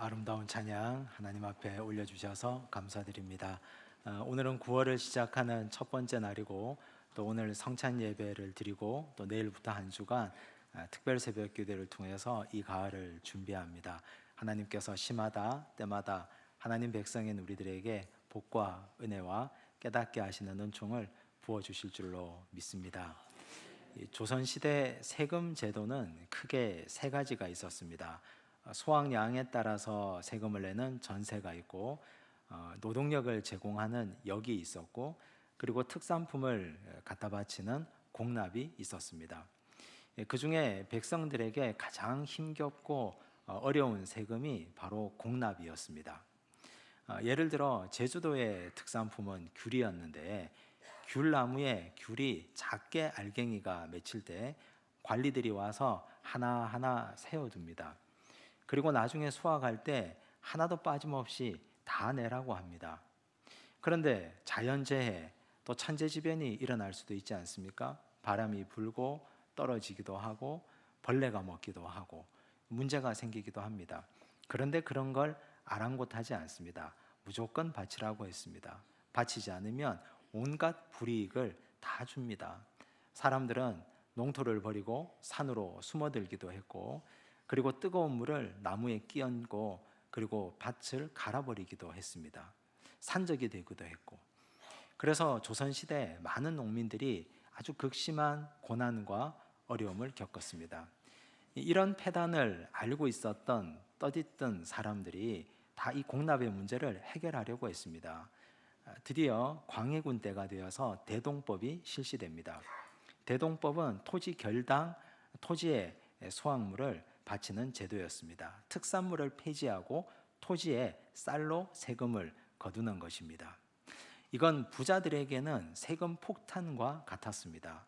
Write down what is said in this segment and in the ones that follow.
아름다운 찬양 하나님 앞에 올려주셔서 감사드립니다. 오늘은 9월을 시작하는 첫 번째 날이고 또 오늘 성찬 예배를 드리고 또 내일부터 한 주간 특별 새벽 기도를 통해서 이 가을을 준비합니다. 하나님께서 시마다 때마다 하나님 백성인 우리들에게 복과 은혜와 깨닫게 하시는 은총을 부어주실 줄로 믿습니다. 조선시대 세금 제도는 크게 세 가지가 있었습니다. 수확량에 따라서 세금을 내는 전세가 있고, 노동력을 제공하는 역이 있었고, 그리고 특산품을 갖다 바치는 공납이 있었습니다. 그 중에 백성들에게 가장 힘겹고 어려운 세금이 바로 공납이었습니다. 예를 들어 제주도의 특산품은 귤이었는데, 귤나무에 귤이 작게 알갱이가 맺힐 때 관리들이 와서 하나하나 세어둡니다. 그리고 나중에 수확할 때 하나도 빠짐없이 다 내라고 합니다. 그런데 자연재해 또 천재지변이 일어날 수도 있지 않습니까? 바람이 불고 떨어지기도 하고 벌레가 먹기도 하고 문제가 생기기도 합니다. 그런데 그런 걸 아랑곳하지 않습니다. 무조건 바치라고 했습니다. 바치지 않으면 온갖 불이익을 다 줍니다. 사람들은 농토를 버리고 산으로 숨어들기도 했고, 그리고 뜨거운 물을 나무에 끼얹고 그리고 밭을 갈아버리기도 했습니다. 산적이 되기도 했고. 그래서 조선시대 많은 농민들이 아주 극심한 고난과 어려움을 겪었습니다. 이런 폐단을 알고 있었던 떠딨던 사람들이 다 이 공납의 문제를 해결하려고 했습니다. 드디어 광해군 때가 되어서 대동법이 실시됩니다. 대동법은 토지 결당, 토지의 수확물을 바치는 제도였습니다. 특산물을 폐지하고 토지에 쌀로 세금을 거두는 것입니다. 이건 부자들에게는 세금 폭탄과 같았습니다.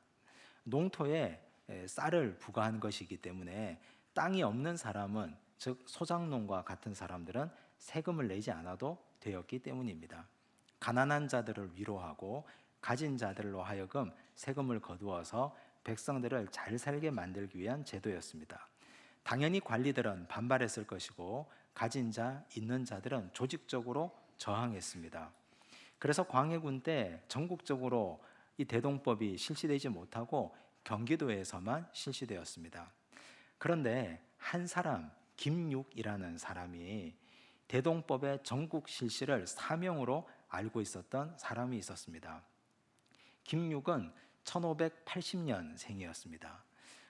농토에 쌀을 부과한 것이기 때문에 땅이 없는 사람은, 즉 소작농과 같은 사람들은 세금을 내지 않아도 되었기 때문입니다. 가난한 자들을 위로하고 가진 자들로 하여금 세금을 거두어서 백성들을 잘 살게 만들기 위한 제도였습니다. 당연히 관리들은 반발했을 것이고 가진 자, 있는 자들은 조직적으로 저항했습니다. 그래서 광해군 때 전국적으로 이 대동법이 실시되지 못하고 경기도에서만 실시되었습니다. 그런데 한 사람, 김육이라는 사람이 대동법의 전국 실시를 사명으로 알고 있었던 사람이 있었습니다. 김육은 1580년생이었습니다.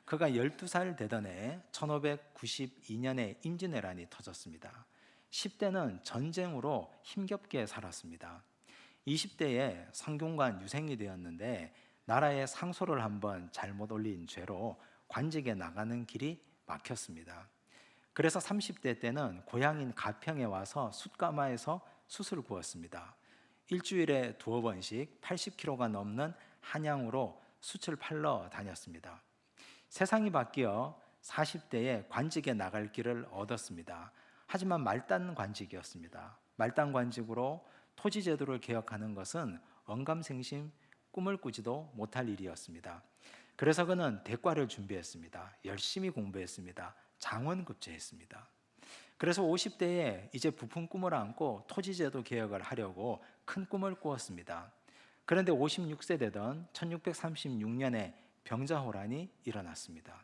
그가 12살 되던 해 1592년에 임진왜란이 터졌습니다. 10대는 전쟁으로 힘겹게 살았습니다. 20대에 성균관 유생이 되었는데 나라의 상소를 한번 잘못 올린 죄로 관직에 나가는 길이 막혔습니다. 그래서 30대 때는 고향인 가평에 와서 숯가마에서 숯을 구웠습니다. 일주일에 2번씩 80kg가 넘는 한양으로 숯을 팔러 다녔습니다. 세상이 바뀌어 40대에 관직에 나갈 길을 얻었습니다. 하지만 말단 관직이었습니다. 말단 관직으로 토지 제도를 개혁하는 것은 언감생심, 꿈을 꾸지도 못할 일이었습니다. 그래서 그는 대과를 준비했습니다. 열심히 공부했습니다. 장원급제했습니다. 그래서 50대에 이제 부푼 꿈을 안고 토지 제도 개혁을 하려고 큰 꿈을 꾸었습니다. 그런데 56세 되던 1636년에 병자호란이 일어났습니다.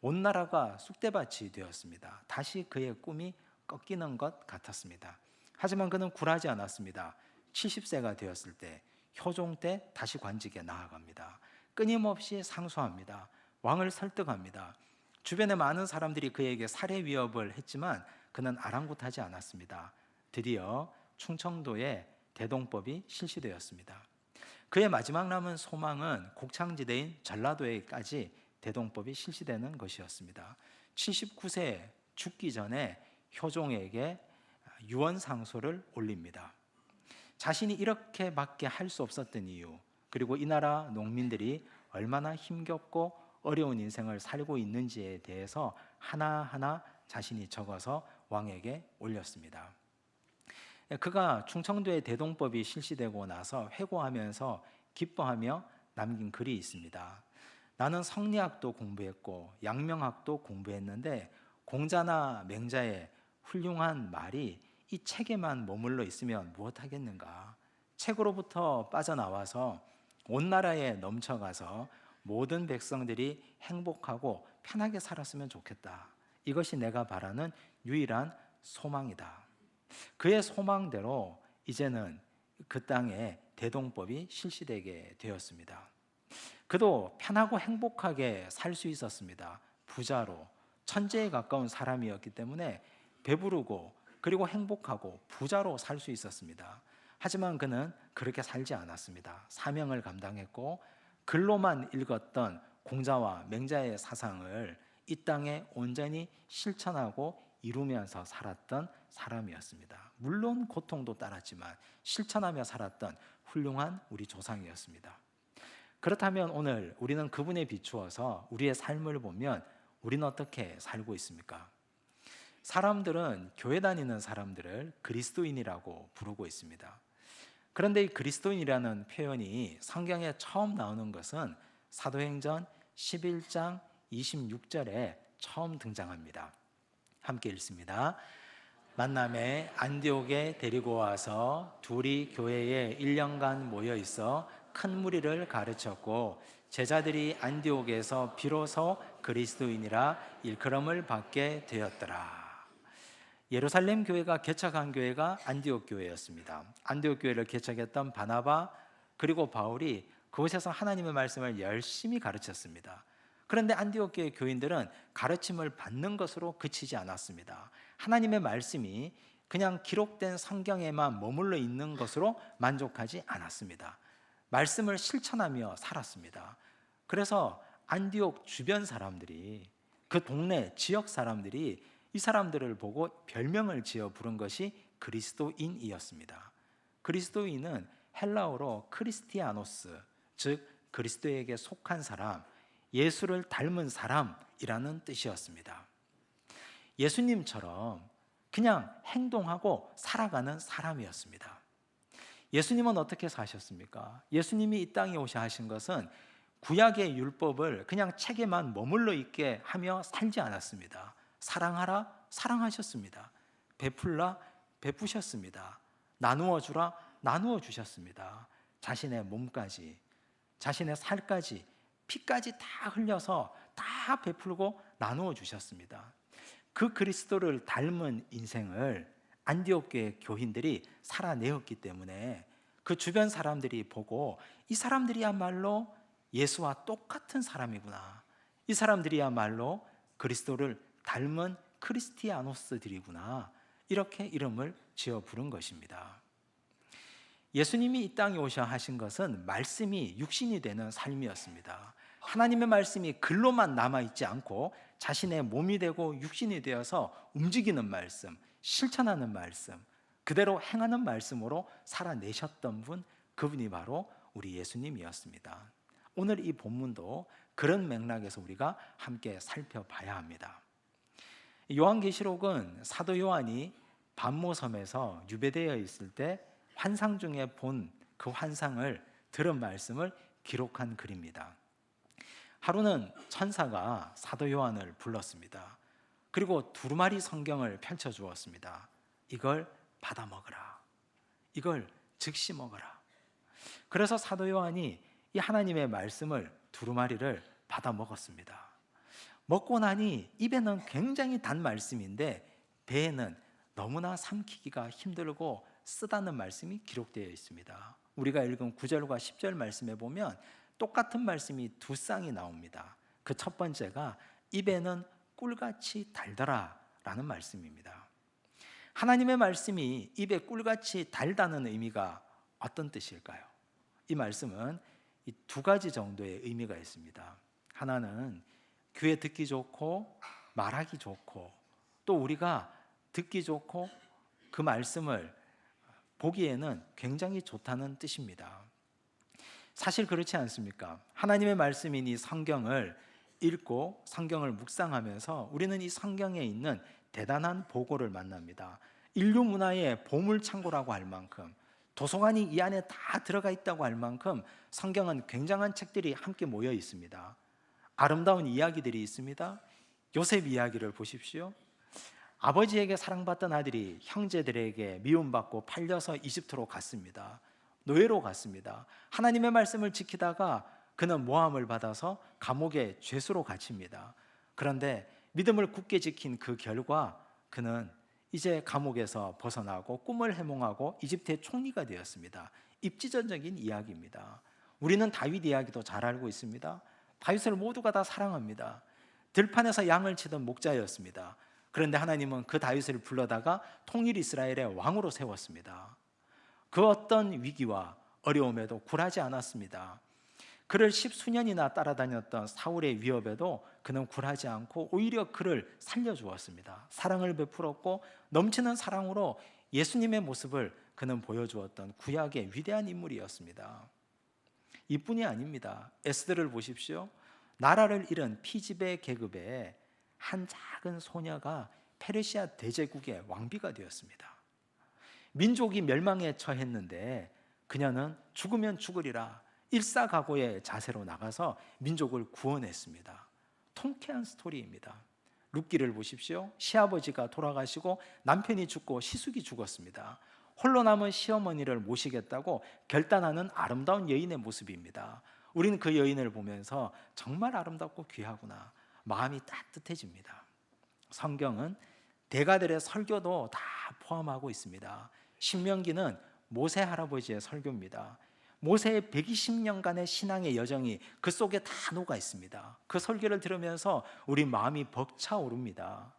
온 나라가 쑥대밭이 되었습니다. 다시 그의 꿈이 꺾이는 것 같았습니다. 하지만 그는 굴하지 않았습니다. 70세가 되었을 때, 효종 때 다시 관직에 나아갑니다. 끊임없이 상소합니다. 왕을 설득합니다. 주변에 많은 사람들이 그에게 살해 위협을 했지만 그는 아랑곳하지 않았습니다. 드디어 충청도에 대동법이 실시되었습니다. 그의 마지막 남은 소망은 곡창지대인 전라도에까지 대동법이 실시되는 것이었습니다. 79세 죽기 전에 효종에게 유언상소를 올립니다. 자신이 이렇게밖에 할 수 없었던 이유, 그리고 이 나라 농민들이 얼마나 힘겹고 어려운 인생을 살고 있는지에 대해서 하나하나 자신이 적어서 왕에게 올렸습니다. 그가 충청도에 대동법이 실시되고 나서 회고하면서 기뻐하며 남긴 글이 있습니다. 나는 성리학도 공부했고 양명학도 공부했는데 공자나 맹자의 훌륭한 말이 이 책에만 머물러 있으면 무엇하겠는가? 책으로부터 빠져나와서 온 나라에 넘쳐가서 모든 백성들이 행복하고 편하게 살았으면 좋겠다. 이것이 내가 바라는 유일한 소망이다. 그의 소망대로 이제는 그 땅에 대동법이 실시되게 되었습니다. 그도 편하고 행복하게 살 수 있었습니다. 부자로 천재에 가까운 사람이었기 때문에 배부르고 그리고 행복하고 부자로 살 수 있었습니다. 하지만 그는 그렇게 살지 않았습니다. 사명을 감당했고 글로만 읽었던 공자와 맹자의 사상을 이 땅에 온전히 실천하고 이루면서 살았던 사람이었습니다. 물론 고통도 따랐지만 실천하며 살았던 훌륭한 우리 조상이었습니다. 그렇다면 오늘 우리는 그분에 비추어서 우리의 삶을 보면 우리는 어떻게 살고 있습니까? 사람들은 교회 다니는 사람들을 그리스도인이라고 부르고 있습니다. 그런데 이 그리스도인이라는 표현이 성경에 처음 나오는 것은 사도행전 11장 26절에 처음 등장합니다. 함께 읽습니다. 만남에 안디옥에 데리고 와서 둘이 교회에 1년간 모여 있어 큰 무리를 가르쳤고 제자들이 안디옥에서 비로소 그리스도인이라 일컬음을 받게 되었더라. 예루살렘 교회가 개척한 교회가 안디옥 교회였습니다. 안디옥 교회를 개척했던 바나바 그리고 바울이 그곳에서 하나님의 말씀을 열심히 가르쳤습니다. 그런데 안디옥 교회 교인들은 가르침을 받는 것으로 그치지 않았습니다. 하나님의 말씀이 그냥 기록된 성경에만 머물러 있는 것으로 만족하지 않았습니다. 말씀을 실천하며 살았습니다. 그래서 안디옥 주변 사람들이, 그 동네 지역 사람들이 이 사람들을 보고 별명을 지어 부른 것이 그리스도인이었습니다. 그리스도인은 헬라어로 크리스티아노스, 즉 그리스도에게 속한 사람, 예수를 닮은 사람이라는 뜻이었습니다. 예수님처럼 그냥 행동하고 살아가는 사람이었습니다. 예수님은 어떻게 사셨습니까? 예수님이 이 땅에 오셔 하신 것은 구약의 율법을 그냥 책에만 머물러 있게 하며 살지 않았습니다. 사랑하라, 사랑하셨습니다. 베풀라, 베푸셨습니다. 나누어 주라, 나누어 주셨습니다. 자신의 몸까지, 자신의 살까지, 피까지 다 흘려서 다 베풀고 나누어 주셨습니다. 그 그리스도를 닮은 인생을 안디옥 교회 교인들이 살아내었기 때문에 그 주변 사람들이 보고 이 사람들이야말로 예수와 똑같은 사람이구나, 이 사람들이야말로 그리스도를 닮은 크리스티아노스들이구나, 이렇게 이름을 지어 부른 것입니다. 예수님이 이 땅에 오셔 하신 것은 말씀이 육신이 되는 삶이었습니다. 하나님의 말씀이 글로만 남아있지 않고 자신의 몸이 되고 육신이 되어서 움직이는 말씀, 실천하는 말씀, 그대로 행하는 말씀으로 살아내셨던 분, 그분이 바로 우리 예수님이었습니다. 오늘 이 본문도 그런 맥락에서 우리가 함께 살펴봐야 합니다. 요한계시록은 사도 요한이 반모섬에서 유배되어 있을 때 환상 중에 본 그 환상을 들은 말씀을 기록한 글입니다. 하루는 천사가 사도 요한을 불렀습니다. 그리고 두루마리 성경을 펼쳐 주었습니다. 이걸 받아 먹으라, 이걸 즉시 먹으라. 그래서 사도 요한이 이 하나님의 말씀을 두루마리를 받아 먹었습니다. 먹고 나니 입에는 굉장히 단 말씀인데 배에는 너무나 삼키기가 힘들고 쓰다는 말씀이 기록되어 있습니다. 우리가 읽은 9절과 10절 말씀에 보면 똑같은 말씀이 두 쌍이 나옵니다. 그 첫 번째가 입에는 꿀같이 달더라 라는 말씀입니다. 하나님의 말씀이 입에 꿀같이 달다는 의미가 어떤 뜻일까요? 이 말씀은 이 두 가지 정도의 의미가 있습니다. 하나는 귀에 듣기 좋고 말하기 좋고, 또 우리가 듣기 좋고 그 말씀을 보기에는 굉장히 좋다는 뜻입니다. 사실 그렇지 않습니까? 하나님의 말씀인 이 성경을 읽고 성경을 묵상하면서 우리는 이 성경에 있는 대단한 보고를 만납니다. 인류 문화의 보물창고라고 할 만큼, 도서관이 이 안에 다 들어가 있다고 할 만큼 성경은 굉장한 책들이 함께 모여 있습니다. 아름다운 이야기들이 있습니다. 요셉 이야기를 보십시오. 아버지에게 사랑받던 아들이 형제들에게 미움받고 팔려서 이집트로 갔습니다. 노예로 갔습니다. 하나님의 말씀을 지키다가 그는 모함을 받아서 감옥에 죄수로 갇힙니다. 그런데 믿음을 굳게 지킨 그 결과 그는 이제 감옥에서 벗어나고 꿈을 해몽하고 이집트의 총리가 되었습니다. 입지전적인 이야기입니다. 우리는 다윗 이야기도 잘 알고 있습니다. 다윗을 모두가 다 사랑합니다. 들판에서 양을 치던 목자였습니다. 그런데 하나님은 그 다윗을 불러다가 통일 이스라엘의 왕으로 세웠습니다. 그 어떤 위기와 어려움에도 굴하지 않았습니다. 그를 십수년이나 따라다녔던 사울의 위협에도 그는 굴하지 않고 오히려 그를 살려주었습니다. 사랑을 베풀었고 넘치는 사랑으로 예수님의 모습을 그는 보여주었던 구약의 위대한 인물이었습니다. 이뿐이 아닙니다. 에스더를 보십시오. 나라를 잃은 피지배 계급의 한 작은 소녀가 페르시아 대제국의 왕비가 되었습니다. 민족이 멸망에 처했는데 그녀는 죽으면 죽으리라 일사각오의 자세로 나가서 민족을 구원했습니다. 통쾌한 스토리입니다. 룻기를 보십시오. 시아버지가 돌아가시고 남편이 죽고 시숙이 죽었습니다. 홀로 남은 시어머니를 모시겠다고 결단하는 아름다운 여인의 모습입니다. 우리는 그 여인을 보면서 정말 아름답고 귀하구나, 마음이 따뜻해집니다. 성경은 대가들의 설교도 다 포함하고 있습니다. 신명기는 모세 할아버지의 설교입니다. 모세의 120년간의 신앙의 여정이 그 속에 다 녹아 있습니다. 그 설교를 들으면서 우리 마음이 벅차오릅니다.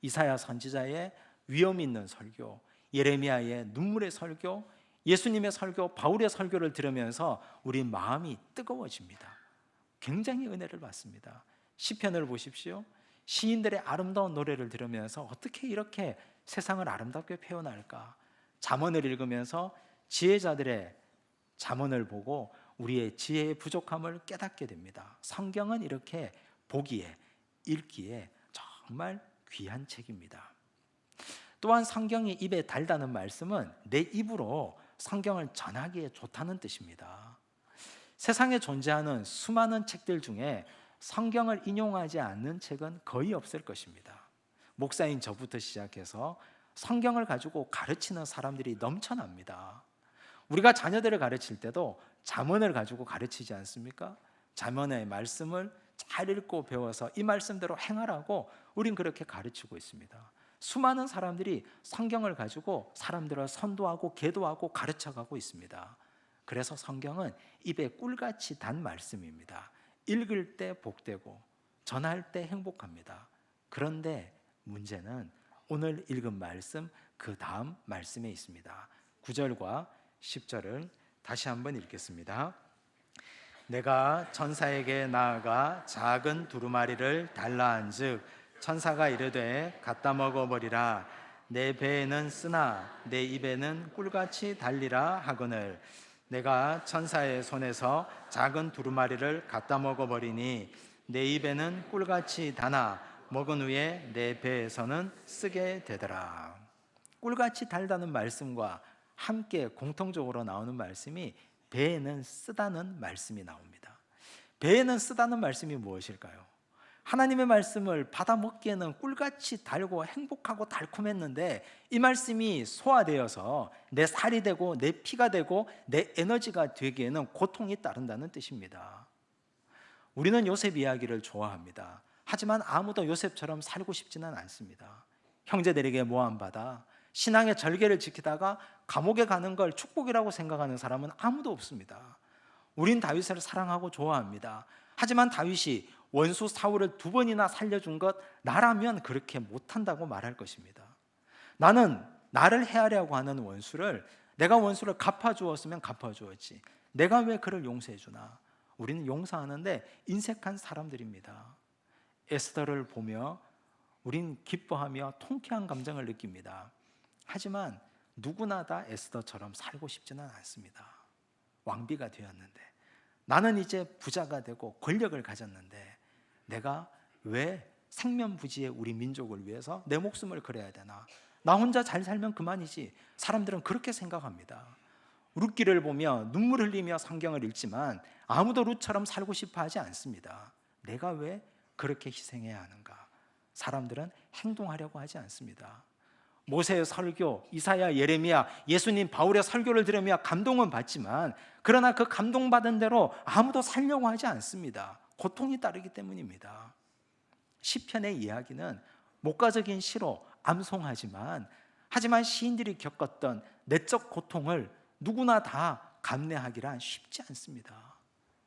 이사야 선지자의 위험 있는 설교, 예레미야의 눈물의 설교, 예수님의 설교, 바울의 설교를 들으면서 우리 마음이 뜨거워집니다. 굉장히 은혜를 받습니다. 시편을 보십시오. 시인들의 아름다운 노래를 들으면서 어떻게 이렇게 세상을 아름답게 표현할까? 잠언을 읽으면서 지혜자들의 잠언을 보고 우리의 지혜의 부족함을 깨닫게 됩니다. 성경은 이렇게 보기에, 읽기에 정말 귀한 책입니다. 또한 성경이 입에 달다는 말씀은 내 입으로 성경을 전하기에 좋다는 뜻입니다. 세상에 존재하는 수많은 책들 중에 성경을 인용하지 않는 책은 거의 없을 것입니다. 목사인 저부터 시작해서 성경을 가지고 가르치는 사람들이 넘쳐납니다. 우리가 자녀들을 가르칠 때도 잠언을 가지고 가르치지 않습니까? 잠언의 말씀을 잘 읽고 배워서 이 말씀대로 행하라고 우린 그렇게 가르치고 있습니다. 수많은 사람들이 성경을 가지고 사람들을 선도하고 계도하고 가르쳐가고 있습니다. 그래서 성경은 입에 꿀같이 단 말씀입니다. 읽을 때 복되고 전할 때 행복합니다. 그런데 문제는 오늘 읽은 말씀 그 다음 말씀에 있습니다. 9절과 10절을 다시 한번 읽겠습니다. 내가 천사에게 나아가 작은 두루마리를 달라 한즉 천사가 이르되 갖다 먹어버리라. 내 배에는 쓰나 내 입에는 꿀같이 달리라 하거늘 내가 천사의 손에서 작은 두루마리를 갖다 먹어버리니 내 입에는 꿀같이 다나 먹은 후에 내 배에서는 쓰게 되더라. 꿀같이 달다는 말씀과 함께 공통적으로 나오는 말씀이 배에는 쓰다는 말씀이 나옵니다. 배에는 쓰다는 말씀이 무엇일까요? 하나님의 말씀을 받아 먹기에는 꿀같이 달고 행복하고 달콤했는데 이 말씀이 소화되어서 내 살이 되고 내 피가 되고 내 에너지가 되기에는 고통이 따른다는 뜻입니다. 우리는 요셉 이야기를 좋아합니다. 하지만 아무도 요셉처럼 살고 싶지는 않습니다. 형제들에게 모함받아 신앙의 절개를 지키다가 감옥에 가는 걸 축복이라고 생각하는 사람은 아무도 없습니다. 우린 다윗을 사랑하고 좋아합니다. 하지만 다윗이 원수 사울을 2번이나 살려준 것 나라면 그렇게 못한다고 말할 것입니다. 나는 나를 해하려고 하는 원수를 내가 원수를 갚아주었으면 갚아주었지 내가 왜 그를 용서해 주나? 우리는 용서하는데 인색한 사람들입니다. 에스더를 보며 우린 기뻐하며 통쾌한 감정을 느낍니다. 하지만 누구나 다 에스더처럼 살고 싶지는 않습니다. 왕비가 되었는데 나는 이제 부자가 되고 권력을 가졌는데 내가 왜 생면부지의 우리 민족을 위해서 내 목숨을 걸어야 되나? 나 혼자 잘 살면 그만이지. 사람들은 그렇게 생각합니다. 룻기를 보며 눈물 흘리며 성경을 읽지만 아무도 룻처럼 살고 싶어 하지 않습니다. 내가 왜 그렇게 희생해야 하는가? 사람들은 행동하려고 하지 않습니다. 모세의 설교, 이사야, 예레미야, 예수님, 바울의 설교를 들으며 감동은 받지만 그러나 그 감동받은 대로 아무도 살려고 하지 않습니다. 고통이 따르기 때문입니다. 시편의 이야기는 목가적인 시로 암송하지만 시인들이 겪었던 내적 고통을 누구나 다 감내하기란 쉽지 않습니다.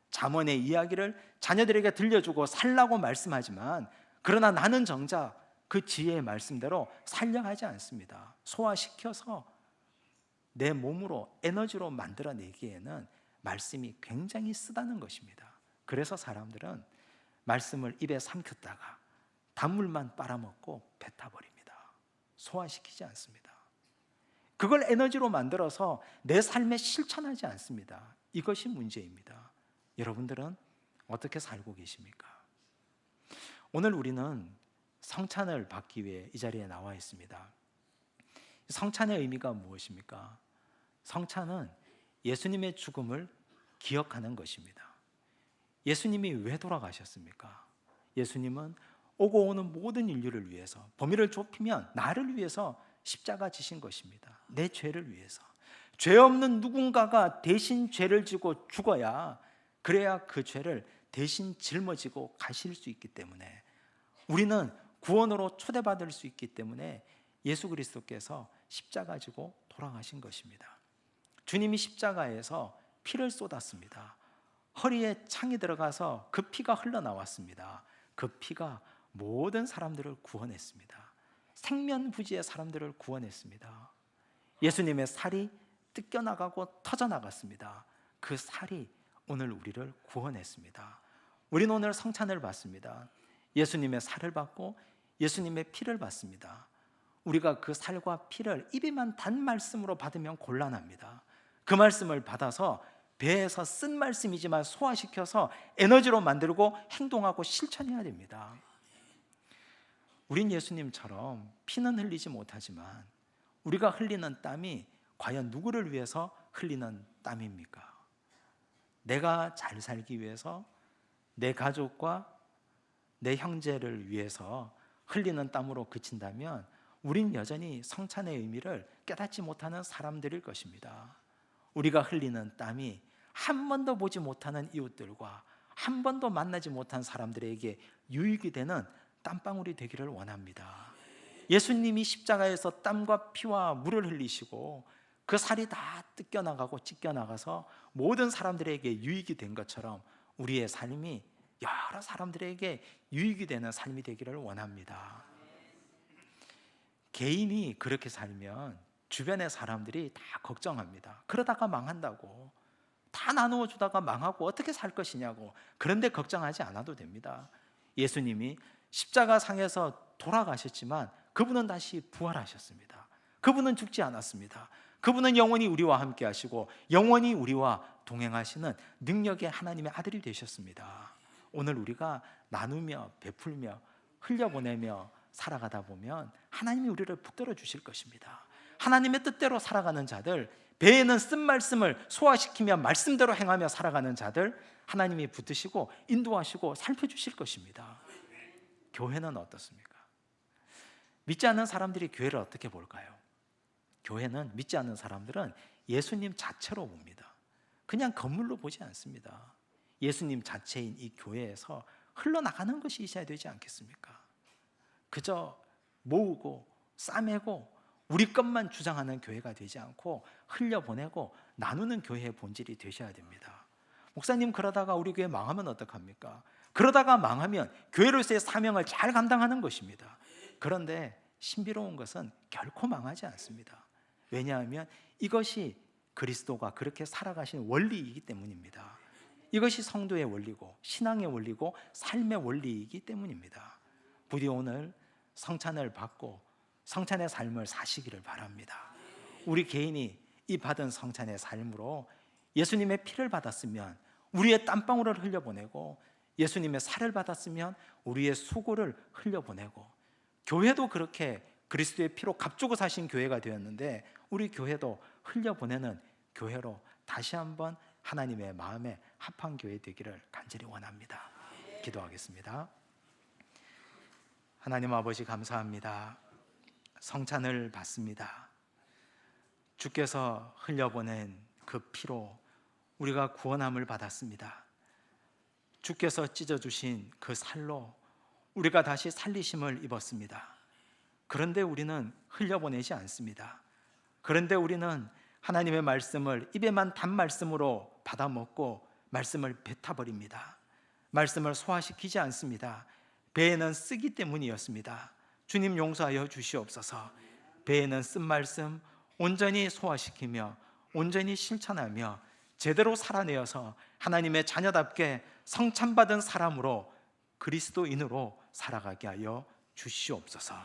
잠언의 이야기를 자녀들에게 들려주고 살라고 말씀하지만 그러나 나는 정작 그 지혜의 말씀대로 살려하지 않습니다. 소화시켜서 내 몸으로 에너지로 만들어내기에는 말씀이 굉장히 쓰다는 것입니다. 그래서 사람들은 말씀을 입에 삼켰다가 단물만 빨아먹고 뱉어버립니다. 소화시키지 않습니다. 그걸 에너지로 만들어서 내 삶에 실천하지 않습니다. 이것이 문제입니다. 여러분들은 어떻게 살고 계십니까? 오늘 우리는 성찬을 받기 위해 이 자리에 나와 있습니다. 성찬의 의미가 무엇입니까? 성찬은 예수님의 죽음을 기억하는 것입니다. 예수님이 왜 돌아가셨습니까? 예수님은 오고 오는 모든 인류를 위해서, 범위를 좁히면 나를 위해서 십자가 지신 것입니다. 내 죄를 위해서. 죄 없는 누군가가 대신 죄를 지고 죽어야, 그래야 그 죄를 대신 짊어지고 가실 수 있기 때문에, 우리는 구원으로 초대받을 수 있기 때문에 예수 그리스도께서 십자가 지고 돌아가신 것입니다. 주님이 십자가에서 피를 쏟았습니다. 허리에 창이 들어가서 그 피가 흘러나왔습니다. 그 피가 모든 사람들을 구원했습니다. 생면부지의 사람들을 구원했습니다. 예수님의 살이 뜯겨나가고 터져나갔습니다. 그 살이 오늘 우리를 구원했습니다. 우리는 오늘 성찬을 받습니다. 예수님의 살을 받고 예수님의 피를 받습니다. 우리가 그 살과 피를 입에만 단 말씀으로 받으면 곤란합니다. 그 말씀을 받아서 배에서 쓴 말씀이지만 소화시켜서 에너지로 만들고 행동하고 실천해야 됩니다. 우린 예수님처럼 피는 흘리지 못하지만 우리가 흘리는 땀이 과연 누구를 위해서 흘리는 땀입니까? 내가 잘 살기 위해서, 내 가족과 내 형제를 위해서 흘리는 땀으로 그친다면 우린 여전히 성찬의 의미를 깨닫지 못하는 사람들일 것입니다. 우리가 흘리는 땀이 한 번도 보지 못하는 이웃들과 한 번도 만나지 못한 사람들에게 유익이 되는 땀방울이 되기를 원합니다. 예수님이 십자가에서 땀과 피와 물을 흘리시고 그 살이 다 뜯겨나가고 찢겨나가서 모든 사람들에게 유익이 된 것처럼 우리의 삶이 여러 사람들에게 유익이 되는 삶이 되기를 원합니다. 개인이 그렇게 살면 주변의 사람들이 다 걱정합니다. 그러다가 망한다고, 다 나누어 주다가 망하고 어떻게 살 것이냐고. 그런데 걱정하지 않아도 됩니다. 예수님이 십자가상에서 돌아가셨지만 그분은 다시 부활하셨습니다. 그분은 죽지 않았습니다. 그분은 영원히 우리와 함께 하시고 영원히 우리와 동행하시는 능력의 하나님의 아들이 되셨습니다. 오늘 우리가 나누며 베풀며 흘려보내며 살아가다 보면 하나님이 우리를 붙들어 주실 것입니다. 하나님의 뜻대로 살아가는 자들, 배에는 쓴 말씀을 소화시키며 말씀대로 행하며 살아가는 자들, 하나님이 붙드시고 인도하시고 살펴주실 것입니다. 교회는 어떻습니까? 믿지 않는 사람들이 교회를 어떻게 볼까요? 교회는, 믿지 않는 사람들은 예수님 자체로 봅니다. 그냥 건물로 보지 않습니다. 예수님 자체인 이 교회에서 흘러나가는 것이 있어야 되지 않겠습니까? 그저 모으고 싸매고 우리 것만 주장하는 교회가 되지 않고 흘려보내고 나누는 교회의 본질이 되셔야 됩니다. 목사님, 그러다가 우리 교회 망하면 어떡합니까? 그러다가 망하면 교회로서의 사명을 잘 감당하는 것입니다. 그런데 신비로운 것은 결코 망하지 않습니다. 왜냐하면 이것이 그리스도가 그렇게 살아가신 원리이기 때문입니다. 이것이 성도의 원리고 신앙의 원리고 삶의 원리이기 때문입니다. 부디 오늘 성찬을 받고 성찬의 삶을 사시기를 바랍니다. 우리 개인이 이 받은 성찬의 삶으로 예수님의 피를 받았으면 우리의 땀방울을 흘려보내고, 예수님의 살을 받았으면 우리의 수고를 흘려보내고, 교회도 그렇게 그리스도의 피로 값주고 사신 교회가 되었는데 우리 교회도 흘려보내는 교회로 다시 한번 하나님의 마음에 합한 교회 되기를 간절히 원합니다. 기도하겠습니다. 하나님 아버지 감사합니다. 성찬을 받습니다. 주께서 흘려보낸 그 피로 우리가 구원함을 받았습니다. 주께서 찢어주신 그 살로 우리가 다시 살리심을 입었습니다. 그런데 우리는 흘려보내지 않습니다. 그런데 우리는 하나님의 말씀을 입에만 단 말씀으로 받아먹고 말씀을 뱉어버립니다. 말씀을 소화시키지 않습니다. 배에는 쓰기 때문이었습니다. 주님 용서하여 주시옵소서. 배에는 쓴 말씀 온전히 소화시키며 온전히 실천하며 제대로 살아내어서 하나님의 자녀답게 성찬받은 사람으로 그리스도인으로 살아가게 하여 주시옵소서.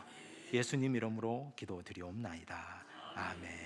예수님 이름으로 기도드리옵나이다. 아멘.